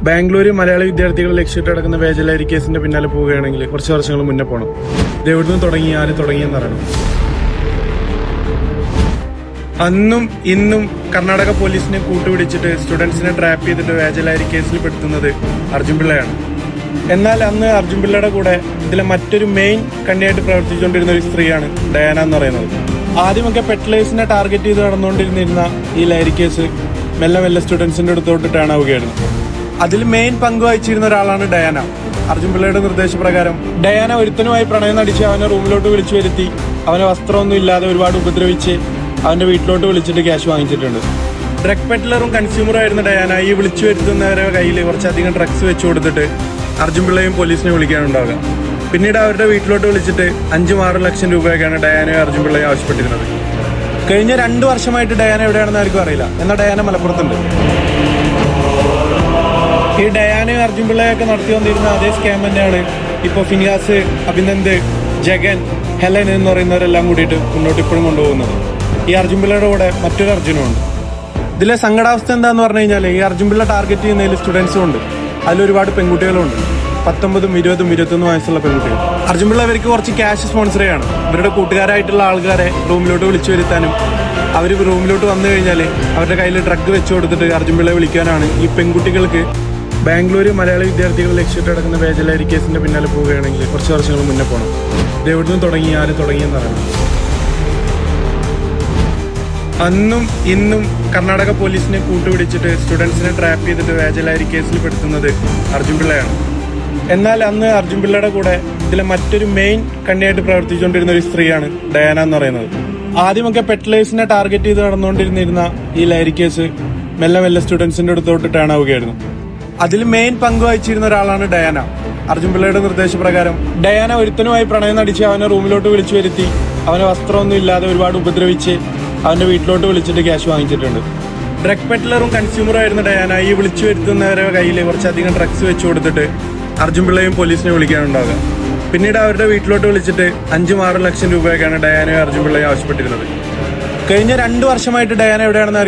ബാംഗ്ലൂർ മലയാളി വിദ്യാർത്ഥികളെ ലക്ഷ്യമിട്ട് നടക്കുന്ന വേജലാരി കേസിന്റെ പിന്നാലെ പോവുകയാണെങ്കിൽ കുറച്ച് വർഷങ്ങൾ മുന്നേ പോകണം. ഇത് എവിടുന്ന് തുടങ്ങി, ആര് തുടങ്ങിയെന്ന് അറിയണം. അന്നും ഇന്നും കർണാടക പോലീസിനെ കൂട്ടുപിടിച്ചിട്ട് സ്റ്റുഡൻസിനെ ട്രാപ്പ് ചെയ്തിട്ട് വേജലാരി കേസിൽ പെടുത്തുന്നത് അർജുൻ പിള്ളയാണ്. എന്നാൽ അന്ന് അർജുൻ പിള്ളയുടെ കൂടെ ഇതിലെ മറ്റൊരു മെയിൻ കണ്ണിയായിട്ട് പ്രവർത്തിച്ചുകൊണ്ടിരുന്ന ഒരു സ്ത്രീയാണ് ഡയാന എന്ന് പറയുന്നത്. ആദ്യമൊക്കെ പെട്ലേഴ്സിനെ ടാർഗറ്റ് ചെയ്ത് നടന്നുകൊണ്ടിരുന്ന ഈ ലഹരി കേസ് മെല്ലെ മെല്ലെ സ്റ്റുഡൻസിന്റെ അടുത്തോട്ട് ടേൺ ആവുകയായിരുന്നു. അതിൽ മെയിൻ പങ്ക് വഹിച്ചിരുന്ന ഒരാളാണ് ഡയാന. അർജുൻ പിള്ളയുടെ നിർദ്ദേശപ്രകാരം ഡയാന ഒരുത്തനുമായി പ്രണയം നടിച്ച് അവനെ റൂമിലോട്ട് വിളിച്ചു വരുത്തി അവനെ വസ്ത്രമൊന്നും ഇല്ലാതെ ഒരുപാട് ഉപദ്രവിച്ച് അവന്റെ വീട്ടിലോട്ട് വിളിച്ചിട്ട് ക്യാഷ് വാങ്ങിച്ചിട്ടുണ്ട്. ഡ്രഗ് പെഡ്ലറും കൺസ്യൂമറും ആയിരുന്ന ഡയാന ഈ വിളിച്ചു വരുത്തുന്നവരുടെ കയ്യിൽ കുറച്ചധികം ഡ്രഗ്സ് വെച്ചു കൊടുത്തിട്ട് അർജുൻ പിള്ളയും പോലീസിനെ വിളിക്കാനുണ്ടാവുക. പിന്നീട് അവരുടെ വീട്ടിലോട്ട് വിളിച്ചിട്ട് 5-6 ലക്ഷം രൂപയൊക്കെയാണ് ഡയാനയും അർജുൻ പിള്ളയും ആവശ്യപ്പെട്ടിരുന്നത്. കഴിഞ്ഞ 2 വർഷമായിട്ട് ഡയാന എവിടെയാണെന്ന് ആർക്കും അറിയില്ല. എന്നാൽ ഡയാന മലപ്പുറത്തുണ്ട്. ഈ ഡയാനയും അർജുൻ പിള്ളയൊക്കെ നടത്തി വന്നിരുന്ന അതേ സ്കാം തന്നെയാണ് ഇപ്പോൾ ഫിനിയാസ്, അഭിനന്ദ്, ജഗൻ, ഹെലൻ എന്ന് പറയുന്നവരെല്ലാം കൂടിയിട്ട് മുന്നോട്ട് ഇപ്പോഴും കൊണ്ടുപോകുന്നത്. ഈ അർജുൻ പിള്ളയുടെ കൂടെ മറ്റൊരു അർജുനുമുണ്ട്. ഇതിലെ സങ്കടാവസ്ഥ എന്താന്ന് പറഞ്ഞു കഴിഞ്ഞാൽ ഈ അർജുൻ പിള്ള ടാർഗറ്റ് ചെയ്യുന്നതിൽ സ്റ്റുഡൻസും ഉണ്ട്, അതിലൊരുപാട് പെൺകുട്ടികളുണ്ട്. 19, 20, 21 വയസ്സുള്ള പെൺകുട്ടികൾ. അർജുൻ പിള്ള ഇവർക്ക് കുറച്ച് ക്യാഷ് സ്പോൺസർ ചെയ്യാണ്. ഇവരുടെ കൂട്ടുകാരായിട്ടുള്ള ആൾക്കാരെ റൂമിലോട്ട് വിളിച്ചു വരുത്താനും അവർ റൂമിലോട്ട് വന്നു കഴിഞ്ഞാൽ അവരുടെ കയ്യിൽ ഡ്രഗ് വെച്ചു കൊടുത്തിട്ട് അർജുൻ പിള്ളയെ വിളിക്കാനാണ് ഈ പെൺകുട്ടികൾക്ക്. ബാംഗ്ലൂർ മലയാളി വിദ്യാർത്ഥികളെ ലക്ഷ്യമിട്ട് നടക്കുന്ന വേജലാരി കേസിന്റെ പിന്നാലെ പോവുകയാണെങ്കിൽ കുറച്ച് വർഷങ്ങൾ മുന്നേ പോകണം. ഇത് എവിടുന്ന് തുടങ്ങി, ആര് തുടങ്ങിയെന്ന് അറിയണം. അന്നും ഇന്നും കർണാടക പോലീസിനെ കൂട്ടുപിടിച്ചിട്ട് സ്റ്റുഡൻസിനെ ട്രാപ്പ് ചെയ്തിട്ട് വേജലാരി കേസിൽ പെടുത്തുന്നത് അർജുൻ പിള്ളയാണ്. എന്നാൽ അന്ന് അർജുൻ പിള്ളയുടെ കൂടെ ഇതിലെ മറ്റൊരു മെയിൻ കണ്ണിയായിട്ട് പ്രവർത്തിച്ചുകൊണ്ടിരുന്ന ഒരു സ്ത്രീയാണ് ഡയാന എന്ന് പറയുന്നത്. ആദ്യമൊക്കെ പെട്ലേഴ്സിനെ ടാർഗറ്റ് ചെയ്ത് നടന്നുകൊണ്ടിരുന്ന ഈ ലഹരി കേസ് മെല്ലെ മെല്ലെ സ്റ്റുഡൻസിന്റെ അടുത്തോട്ട് ടേൺ ആവുകയായിരുന്നു. അതിൽ മെയിൻ പങ്ക് വഹിച്ചിരുന്ന ഒരാളാണ് ഡയാന. അർജുൻ പിള്ളയുടെ നിർദ്ദേശപ്രകാരം ഡയാന ഒരുത്തനുമായി പ്രണയം നടിച്ച് അവനെ റൂമിലോട്ട് വിളിച്ചു വരുത്തി അവനെ വസ്ത്രമൊന്നും ഇല്ലാതെ ഒരുപാട് ഉപദ്രവിച്ച് അവന്റെ വീട്ടിലോട്ട് വിളിച്ചിട്ട് ക്യാഷ് വാങ്ങിച്ചിട്ടുണ്ട്. ഡ്രഗ് പെഡ്ലറും കൺസ്യൂമറും ആയിരുന്ന ഡയാന ഈ വിളിച്ചു വരുത്തുന്നവരുടെ കയ്യിൽ കുറച്ചധികം ഡ്രഗ്സ് വെച്ചു കൊടുത്തിട്ട് അർജുൻ പിള്ളയും പോലീസിനെ വിളിക്കാനുണ്ടാവുക. പിന്നീട് അവരുടെ വീട്ടിലോട്ട് വിളിച്ചിട്ട് 5-6 ലക്ഷം രൂപയൊക്കെയാണ് ഡയാനയും അർജുൻ പിള്ളയും ആവശ്യപ്പെട്ടിരുന്നത്. കഴിഞ്ഞ 2 വർഷമായിട്ട് ഡയാന എവിടെയാണെന്ന്